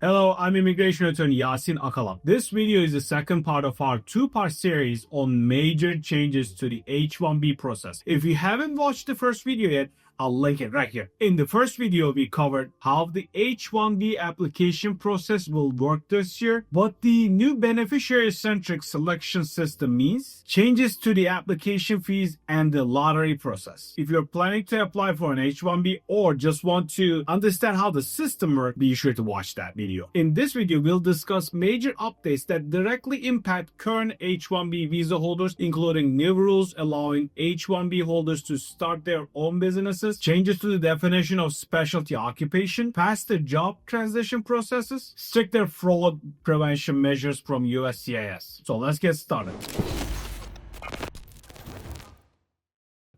Hello, I'm immigration attorney Yasin Akalam. This video is the second part of our two-part series on major changes to the H-1B process. If you haven't watched the first video yet, I'll link it right here. In the first video, we covered how the H-1B application process will work this year, what the new beneficiary-centric selection system means, changes to the application fees, and the lottery process. If you're planning to apply for an H-1B or just want to understand how the system works, be sure to watch that video. In this video, we'll discuss major updates that directly impact current H-1B visa holders, including new rules allowing H-1B holders to start their own businesses, changes to the definition of specialty occupation, faster job transition processes, stricter fraud prevention measures from USCIS. So let's get started.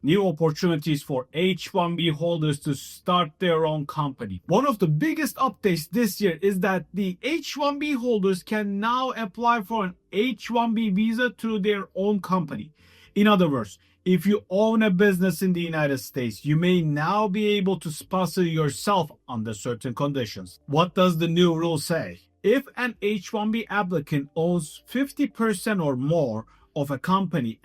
New opportunities for H-1B holders to start their own company. One of the biggest updates this year is that the H-1B holders can now apply for an H-1B visa through their own company. In other words, if you own a business in the United States, you may now be able to sponsor yourself under certain conditions. What does the new rule say? If an H-1B applicant owns 50% or more of a company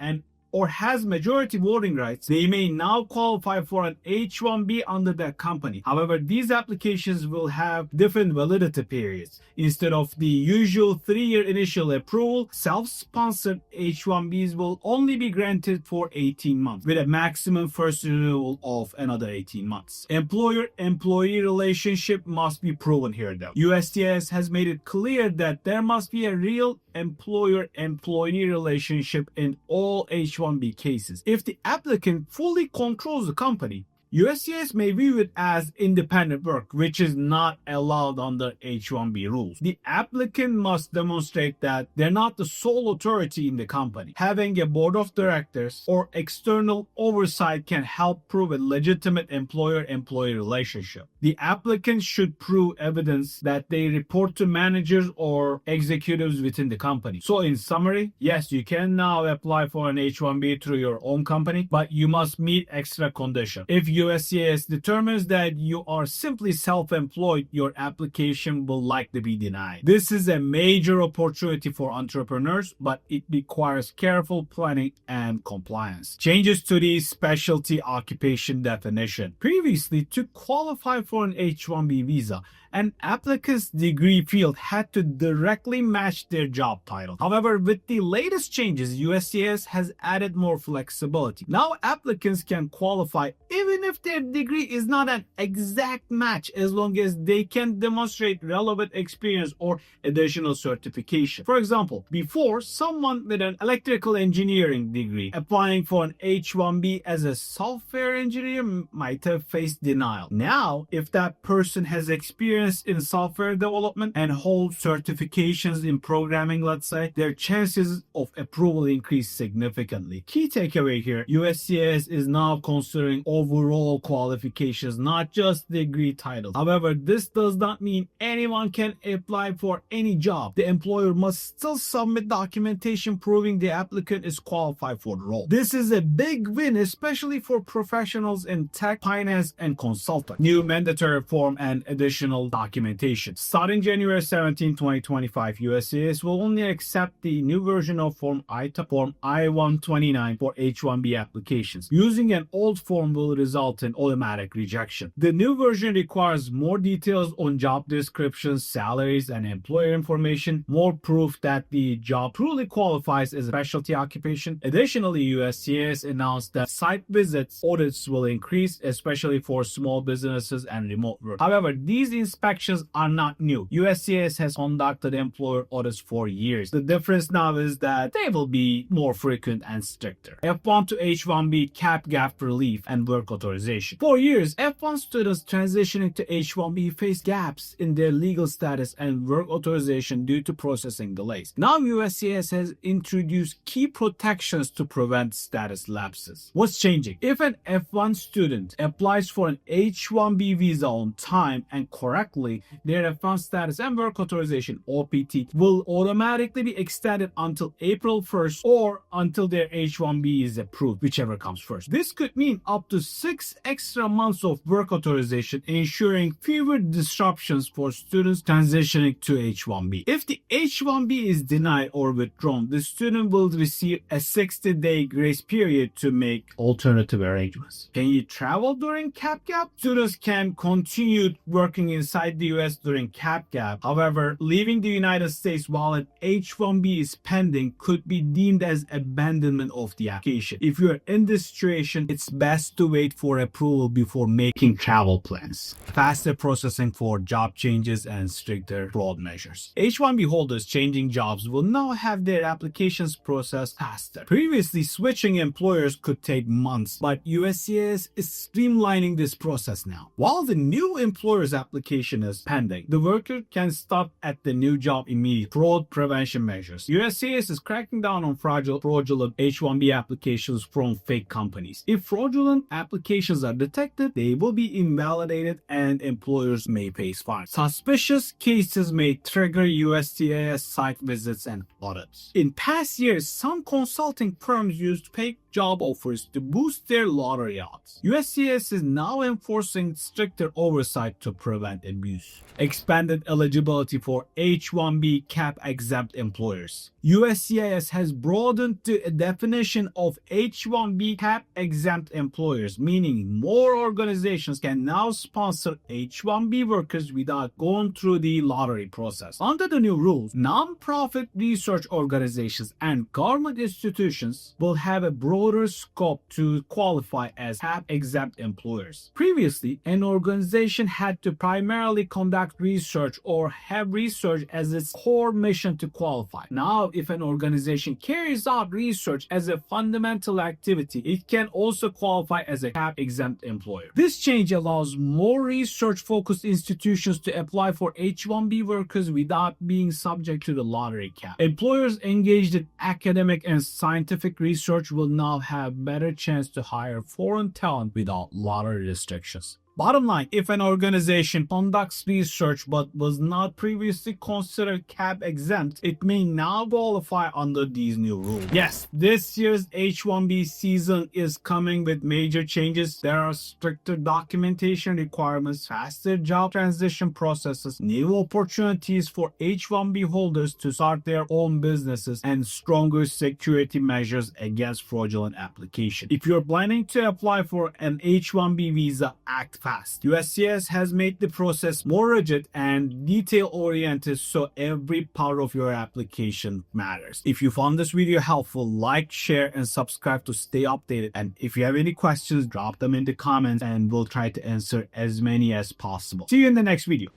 or has majority voting rights, they may now qualify for an H-1B under that company. However, these applications will have different validity periods. Instead of the usual 3-year initial approval, self-sponsored H-1Bs will only be granted for 18 months, with a maximum first renewal of another 18 months. Employer-employee relationship must be proven here though. USCIS has made it clear that there must be a real employer-employee relationship in all H-1B cases. If the applicant fully controls the company, USCIS may view it as independent work, which is not allowed under H-1B rules. The applicant must demonstrate that they're not the sole authority in the company. Having a board of directors or external oversight can help prove a legitimate employer-employee relationship. The applicant should prove evidence that they report to managers or executives within the company. So in summary, yes, you can now apply for an H-1B through your own company, but you must meet extra conditions. If USCIS determines that you are simply self-employed, your application will likely be denied. This is a major opportunity for entrepreneurs, but it requires careful planning and compliance. Changes to the specialty occupation definition. Previously, to qualify for an H-1B visa, an applicant's degree field had to directly match their job title. However, with the latest changes, USCIS has added more flexibility. Now applicants can qualify even if their degree is not an exact match, as long as they can demonstrate relevant experience or additional certification. For example, before, someone with an electrical engineering degree applying for an H-1B as a software engineer might have faced denial. Now, if that person has experience in software development and holds certifications in programming, let's say, their chances of approval increase significantly. Key takeaway here, USCIS is now considering overall qualifications, not just degree titles. However, this does not mean anyone can apply for any job. The employer must still submit documentation proving the applicant is qualified for the role. This is a big win, especially for professionals in tech, finance, and consulting. New mandatory form and additional documentation. Starting January 17, 2025, USCIS will only accept the new version of Form I-129 for H-1B applications. Using an old form will result in automatic rejection. The new version requires more details on job descriptions, salaries, and employer information, more proof that the job truly qualifies as a specialty occupation. Additionally, USCIS announced that site visits audits will increase, especially for small businesses and remote work. However, these inspections are not new. USCIS has conducted employer audits for years. The difference now is that they will be more frequent and stricter. F1 to H-1B cap gap relief and work authorization. For years, F1 students transitioning to H-1B faced gaps in their legal status and work authorization due to processing delays. Now USCIS has introduced key protections to prevent status lapses. What's changing? If an F1 student applies for an H-1B visa on time and correctly correctly, their advanced status and work authorization (OPT) will automatically be extended until April 1st or until their H-1B is approved, whichever comes first. This could mean up to 6 extra months of work authorization, ensuring fewer disruptions for students transitioning to H-1B. If the H-1B is denied or withdrawn, the student will receive a 60-day grace period to make alternative arrangements. Can you travel during cap gap? Students can continue working inside the US during cap gap. However, leaving the United States while an H-1B is pending could be deemed as abandonment of the application. If you're in this situation, it's best to wait for approval before making travel plans. Faster processing for job changes and stricter fraud measures. H-1B holders changing jobs will now have their applications processed faster. Previously, switching employers could take months, but USCIS is streamlining this process now. While the new employer's application is pending, the worker can start at the new job immediately. Fraud prevention measures. USCIS is cracking down on fraudulent H-1B applications from fake companies. If fraudulent applications are detected, they will be invalidated and employers may face fines. Suspicious cases may trigger USCIS site visits and audits. In past years, some consulting firms used fake job offers to boost their lottery odds. USCIS is now enforcing stricter oversight to prevent abuse. Expanded eligibility for H-1B cap-exempt employers. USCIS has broadened the definition of H-1B cap-exempt employers, meaning more organizations can now sponsor H-1B workers without going through the lottery process. Under the new rules, non-profit research organizations and government institutions will have a broader scope to qualify as cap-exempt employers. Previously, an organization had to primarily conduct research or have research as its core mission to qualify. Now, if an organization carries out research as a fundamental activity, it can also qualify as a cap-exempt employer. This change allows more research-focused institutions to apply for H-1B workers without being subject to the lottery cap. Employers engaged in academic and scientific research will now have better chance to hire foreign talent without lottery restrictions. Bottom line, if an organization conducts research but was not previously considered cap exempt, it may now qualify under these new rules. Yes, this year's H-1B season is coming with major changes. There are stricter documentation requirements, faster job transition processes, new opportunities for H-1B holders to start their own businesses, and stronger security measures against fraudulent application. If you're planning to apply for an H-1B visa, act fast. USCIS has made the process more rigid and detail-oriented, so every part of your application matters. If you found this video helpful, like, share, and subscribe to stay updated. And if you have any questions, drop them in the comments and we'll try to answer as many as possible. See you in the next video.